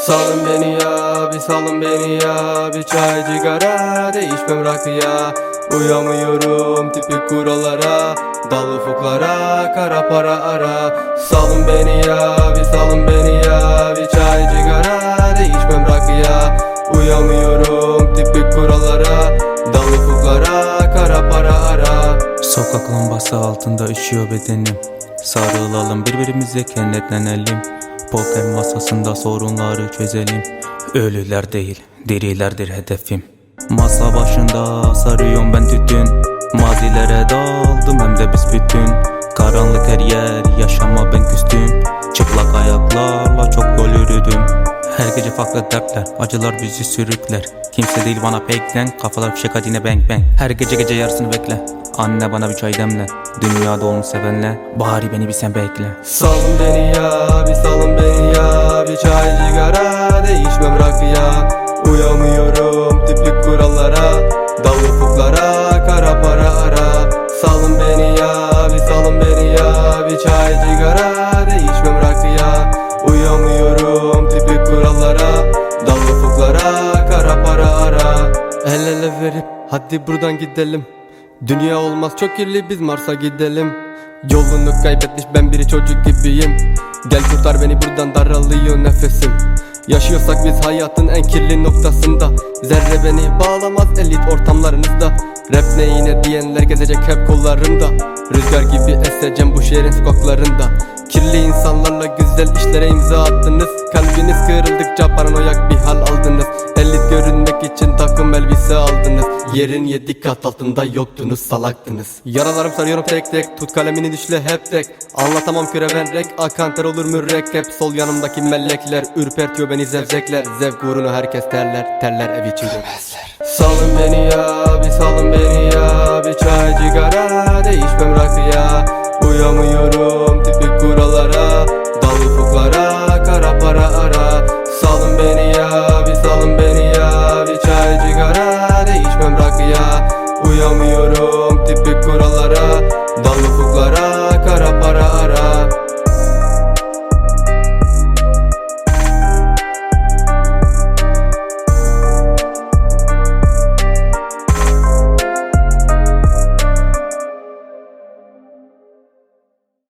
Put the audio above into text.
Salın beni ya, bir salın beni ya. Bir çay cigara, değişmem rakıya. Uyamıyorum tipik kurallara, dal ufuklara, kara para ara. Salın beni ya, bir salın beni ya. Bir çay cigara, değişmem rakıya. Uyamıyorum tipik kurallara, dal ufuklara, kara para ara. Sokak lambası altında üşüyor bedenim. Sarılalım birbirimize, kenetlenelim. Poker masasında sorunları çözelim. Ölüler değil, dirilerdir hedefim. Masa başında sarıyorum ben tütün. Mazilere daldım hem de büsbütün. Karanlık her yer, yaşama ben küstüm. Çıplak ayaklarla çok yol yürüdüm. Her gece farklı dertler, acılar bizi sürükler. Kimse değil bana peklen, kafalar fişek yine bang bang. Her gece yarısını bekle, anne bana bir çay demle. Dünyada onu sevenle, bari beni bir sen bekle. Salın beni ya, bir salın beni ya. Bir çay cigara, değişmem rakıya. Uyamıyorum tipik kurallara, dal ufuklara, kara para ara. Salın beni ya, bir salın beni ya. Bir çay cigara, değişmem rakıya. Uyamıyorum tipik kurallara, dal ufuklara, kara para ara. El ele verip hadi buradan gidelim. Dünya olmaz çok kirli, biz Mars'a gidelim. Yolunu kaybetmiş ben biri çocuk gibiyim. Gel kurtar beni buradan, daralıyor nefesim. Yaşıyorsak biz hayatın en kirli noktasında. Zerre beni bağlamaz elit ortamlarınızda. Rap neyine diyenler gezecek hep kollarımda. Rüzgar gibi eseceğim bu şehrin sokaklarında. Kirli insanlarla güzel işlere imza attınız. Kalbiniz kırıldıkça paranoyak bir hal aldınız. Elit görünmek için takım elbise aldınız. Yerin 7 kat altında yoktunuz, salaktınız. Yaralarım sarıyorum tek tek, tut kalemini düşle hep tek. Anlatamam kürevenrek, akan ter olur mürekkep. Sol yanımdaki melekler ürpertiyor beni zevzekler. Zevk uğruna herkes terler, terler ev için dövmezler. Salın beni ya, bir salın beni ya. Bir çay cigara, değişmem rakıya. Uyamıyorum tipik kurallara, dal ufuklara, kara para ara. Salın beni ya, bir salın beni